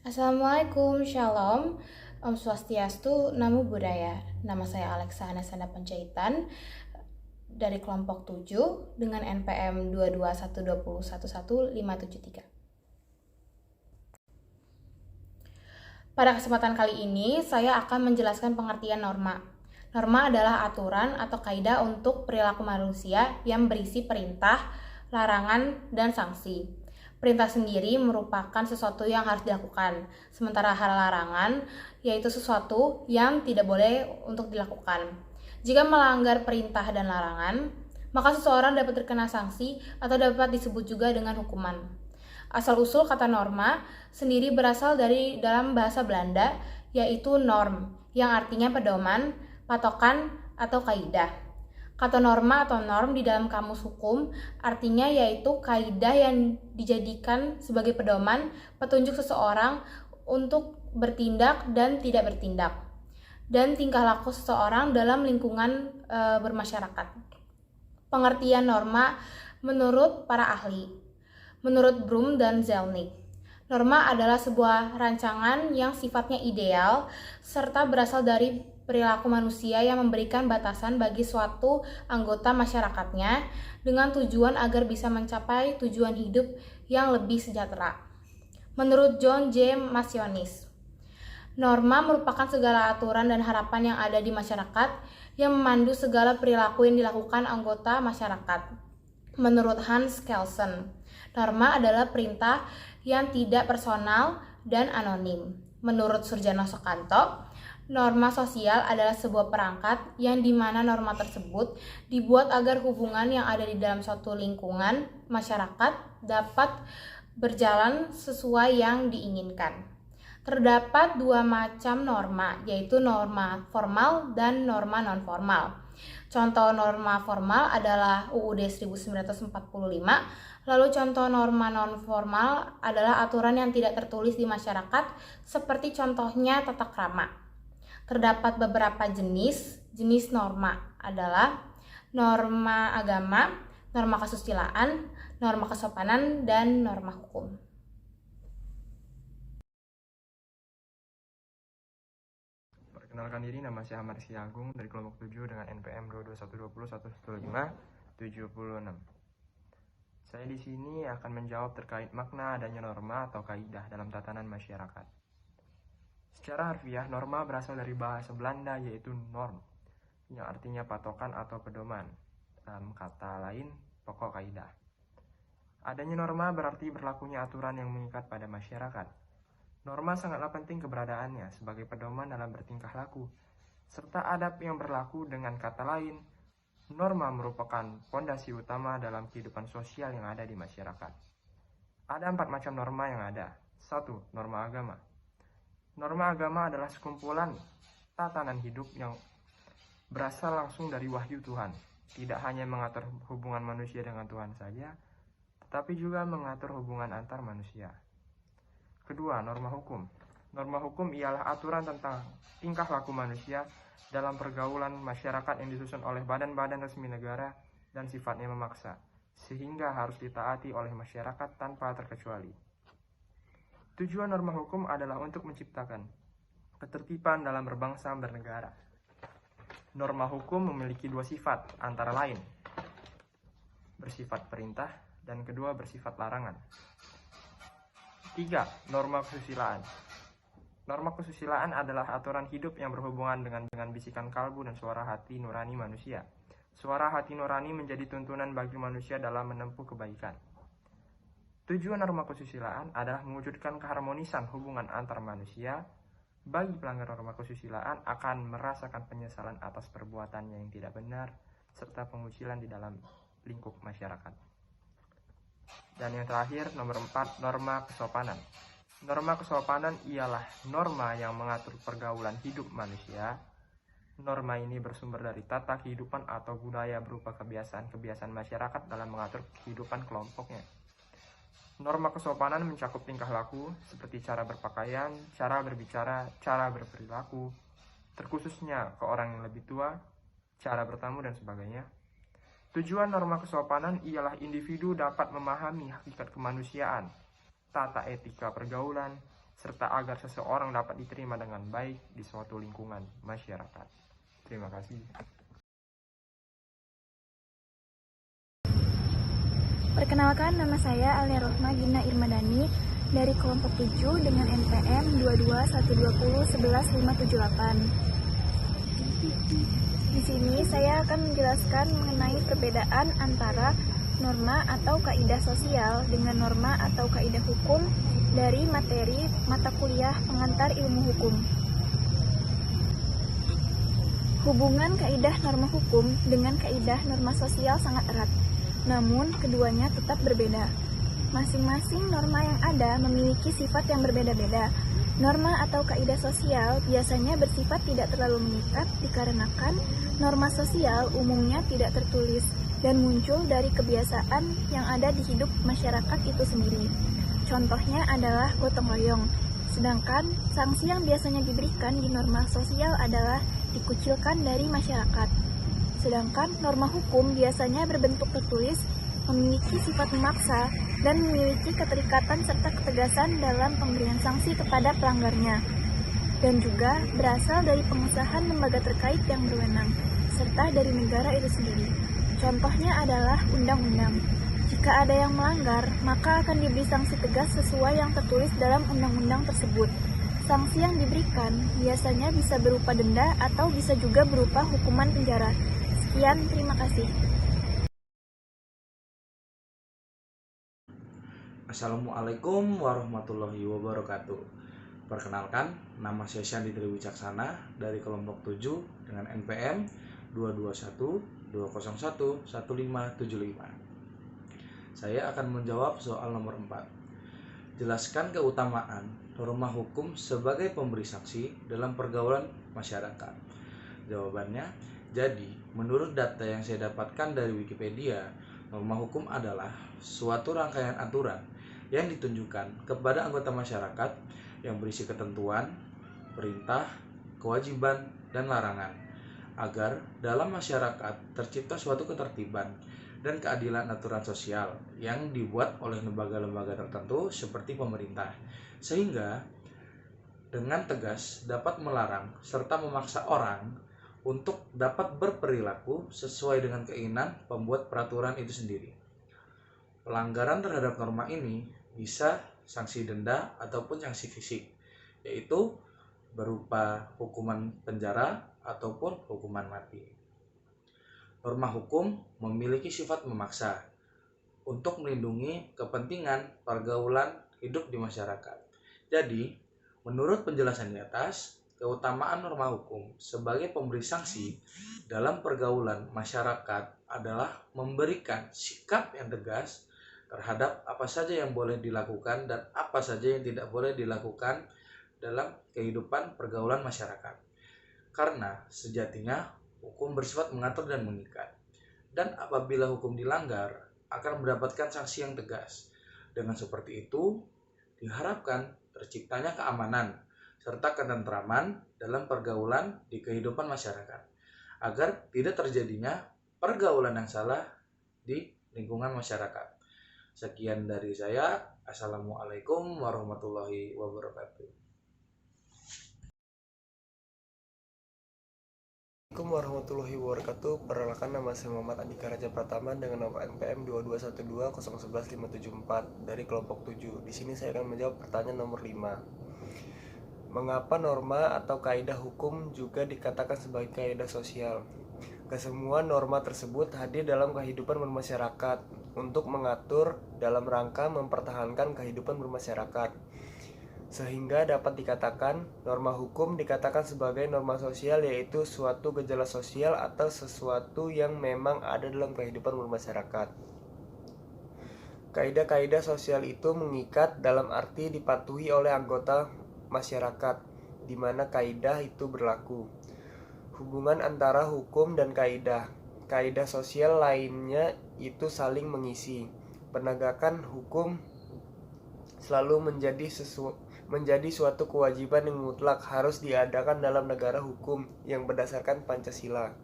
Assalamualaikum, Shalom, Om Swastiastu, Namo Buddhaya. Nama saya Alexa Anasana Panjaitan dari kelompok 7 dengan NPM 22120111573. Pada kesempatan kali ini, saya akan menjelaskan pengertian norma. Norma adalah aturan atau kaidah untuk perilaku manusia yang berisi perintah, larangan, dan sanksi. Perintah sendiri merupakan sesuatu yang harus dilakukan, sementara hal larangan yaitu sesuatu yang tidak boleh untuk dilakukan. Jika melanggar perintah dan larangan, maka seseorang dapat terkena sanksi atau dapat disebut juga dengan hukuman. Asal-usul kata norma sendiri berasal dari dalam bahasa Belanda, yaitu norm, yang artinya pedoman, patokan, atau kaidah. Kata norma atau norm di dalam kamus hukum artinya yaitu kaidah yang dijadikan sebagai pedoman, petunjuk seseorang untuk bertindak dan tidak bertindak, dan tingkah laku seseorang dalam lingkungan bermasyarakat. Pengertian norma menurut para ahli. Menurut Bloom dan Zelnick, norma adalah sebuah rancangan yang sifatnya ideal serta berasal dari perilaku manusia yang memberikan batasan bagi suatu anggota masyarakatnya dengan tujuan agar bisa mencapai tujuan hidup yang lebih sejahtera. Menurut John J. Masionis, norma merupakan segala aturan dan harapan yang ada di masyarakat yang memandu segala perilaku yang dilakukan anggota masyarakat. Menurut Hans Kelsen, norma adalah perintah yang tidak personal dan anonim. Menurut Surjana Soekanto, norma sosial adalah sebuah perangkat yang dimana norma tersebut dibuat agar hubungan yang ada di dalam suatu lingkungan masyarakat dapat berjalan sesuai yang diinginkan. Terdapat dua macam norma, yaitu norma formal dan norma non-formal. Contoh norma formal adalah UUD 1945, lalu contoh norma non-formal adalah aturan yang tidak tertulis di masyarakat, seperti contohnya tata krama. Terdapat beberapa jenis norma adalah norma agama, norma kesusilaan, norma kesopanan, dan norma hukum. Perkenalkan diri, nama saya Ahmad Rizky Agung dari kelompok 7 dengan NPM 22120111576. Saya di sini akan menjawab terkait makna adanya norma atau kaidah dalam tatanan masyarakat. Secara harfiah, norma berasal dari bahasa Belanda yaitu norm, yang artinya patokan atau pedoman. Dalam kata lain, pokok kaidah. Adanya norma berarti berlakunya aturan yang mengikat pada masyarakat. Norma sangatlah penting keberadaannya sebagai pedoman dalam bertingkah laku, serta adab yang berlaku. Dengan kata lain, norma merupakan fondasi utama dalam kehidupan sosial yang ada di masyarakat. Ada 4 macam norma yang ada. 1. Norma agama. Norma agama adalah sekumpulan tatanan hidup yang berasal langsung dari wahyu Tuhan. Tidak hanya mengatur hubungan manusia dengan Tuhan saja, tetapi juga mengatur hubungan antar manusia. Kedua, norma hukum. Norma hukum ialah aturan tentang tingkah laku manusia dalam pergaulan masyarakat yang disusun oleh badan-badan resmi negara dan sifatnya memaksa, sehingga harus ditaati oleh masyarakat tanpa terkecuali. Tujuan norma hukum adalah untuk menciptakan ketertiban dalam berbangsa dan bernegara. Norma hukum memiliki 2 sifat, antara lain bersifat perintah dan kedua bersifat larangan. 3. Norma kesusilaan. Norma kesusilaan adalah aturan hidup yang berhubungan dengan bisikan kalbu dan suara hati nurani manusia. Suara hati nurani menjadi tuntunan bagi manusia dalam menempuh kebaikan. Tujuan norma kesusilaan adalah mewujudkan keharmonisan hubungan antar manusia. Bagi pelanggar norma kesusilaan akan merasakan penyesalan atas perbuatannya yang tidak benar, serta pengucilan di dalam lingkup masyarakat. Dan yang terakhir, nomor 4, norma kesopanan. Norma kesopanan ialah norma yang mengatur pergaulan hidup manusia. Norma ini bersumber dari tata kehidupan atau budaya berupa kebiasaan-kebiasaan masyarakat dalam mengatur kehidupan kelompoknya. Norma kesopanan mencakup tingkah laku seperti cara berpakaian, cara berbicara, cara berperilaku, terkhususnya ke orang yang lebih tua, cara bertamu, dan sebagainya. Tujuan norma kesopanan ialah individu dapat memahami hakikat kemanusiaan, tata etika pergaulan, serta agar seseorang dapat diterima dengan baik di suatu lingkungan masyarakat. Terima kasih. Perkenalkan, nama saya Alia Rohma Gina Irmadani dari kelompok 7 dengan NPM 2212011578. Di sini saya akan menjelaskan mengenai perbedaan antara norma atau kaidah sosial dengan norma atau kaidah hukum dari materi mata kuliah pengantar ilmu hukum. Hubungan kaidah norma hukum dengan kaidah norma sosial sangat erat. Namun, keduanya tetap berbeda. Masing-masing norma yang ada memiliki sifat yang berbeda-beda. Norma atau kaidah sosial biasanya bersifat tidak terlalu mengikat dikarenakan norma sosial umumnya tidak tertulis dan muncul dari kebiasaan yang ada di hidup masyarakat itu sendiri. Contohnya adalah gotong royong. Sedangkan sanksi yang biasanya diberikan di norma sosial adalah dikucilkan dari masyarakat. Sedangkan norma hukum biasanya berbentuk tertulis, memiliki sifat memaksa, dan memiliki keterikatan serta ketegasan dalam pemberian sanksi kepada pelanggarnya. Dan juga berasal dari pengesahan lembaga terkait yang berwenang, serta dari negara itu sendiri. Contohnya adalah undang-undang. Jika ada yang melanggar, maka akan diberi sanksi tegas sesuai yang tertulis dalam undang-undang tersebut. Sanksi yang diberikan biasanya bisa berupa denda atau bisa juga berupa hukuman penjara. Sekian, terima kasih. Assalamualaikum warahmatullahi wabarakatuh. Perkenalkan, nama saya Syandi Triwicaksana dari kelompok 7 dengan NPM 221-201-1575. Saya akan menjawab soal nomor 4. Jelaskan keutamaan norma hukum sebagai pemberi saksi dalam pergaulan masyarakat. Jawabannya, jadi menurut data yang saya dapatkan dari Wikipedia, norma hukum adalah suatu rangkaian aturan yang ditunjukkan kepada anggota masyarakat yang berisi ketentuan, perintah, kewajiban, dan larangan agar dalam masyarakat tercipta suatu ketertiban dan keadilan aturan sosial yang dibuat oleh lembaga-lembaga tertentu seperti pemerintah, sehingga dengan tegas dapat melarang serta memaksa orang untuk dapat berperilaku sesuai dengan keinginan pembuat peraturan itu sendiri. Pelanggaran terhadap norma ini bisa sanksi denda ataupun sanksi fisik, yaitu berupa hukuman penjara ataupun hukuman mati. Norma hukum memiliki sifat memaksa untuk melindungi kepentingan pergaulan hidup di masyarakat. Jadi, menurut penjelasan di atas, keutamaan norma hukum sebagai pemberi sanksi dalam pergaulan masyarakat adalah memberikan sikap yang tegas terhadap apa saja yang boleh dilakukan dan apa saja yang tidak boleh dilakukan dalam kehidupan pergaulan masyarakat. Karena sejatinya hukum bersifat mengatur dan mengikat. Dan apabila hukum dilanggar, akan mendapatkan sanksi yang tegas. Dengan seperti itu, diharapkan terciptanya keamanan serta ketentraman dalam pergaulan di kehidupan masyarakat, agar tidak terjadinya pergaulan yang salah di lingkungan masyarakat. Sekian dari saya. Assalamualaikum warahmatullahi wabarakatuh. Assalamualaikum warahmatullahi wabarakatuh. Perkenalkan, nama saya Muhammad Andika Raja Pratama dengan nomor NPM 2212011574 dari kelompok 7. Di sini saya akan menjawab pertanyaan nomor 5. Mengapa norma atau kaidah hukum juga dikatakan sebagai kaidah sosial? Kesemua norma tersebut hadir dalam kehidupan bermasyarakat untuk mengatur dalam rangka mempertahankan kehidupan bermasyarakat. Sehingga dapat dikatakan norma hukum dikatakan sebagai norma sosial, yaitu suatu gejala sosial atau sesuatu yang memang ada dalam kehidupan bermasyarakat. Kaidah-kaidah sosial itu mengikat dalam arti dipatuhi oleh anggota masyarakat, di mana kaidah itu berlaku. Hubungan antara hukum dan kaidah sosial lainnya itu saling mengisi. Penegakan hukum selalu menjadi suatu kewajiban yang mutlak harus diadakan dalam negara hukum yang berdasarkan Pancasila.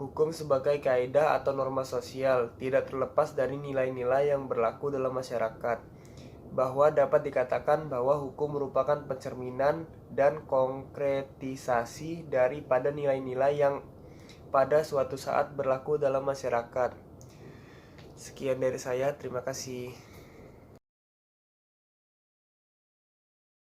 Hukum sebagai kaidah atau norma sosial tidak terlepas dari nilai-nilai yang berlaku dalam masyarakat. bahwa dapat dikatakan bahwa hukum merupakan pencerminan dan konkretisasi daripada nilai-nilai yang pada suatu saat berlaku dalam masyarakat. Sekian dari saya, terima kasih.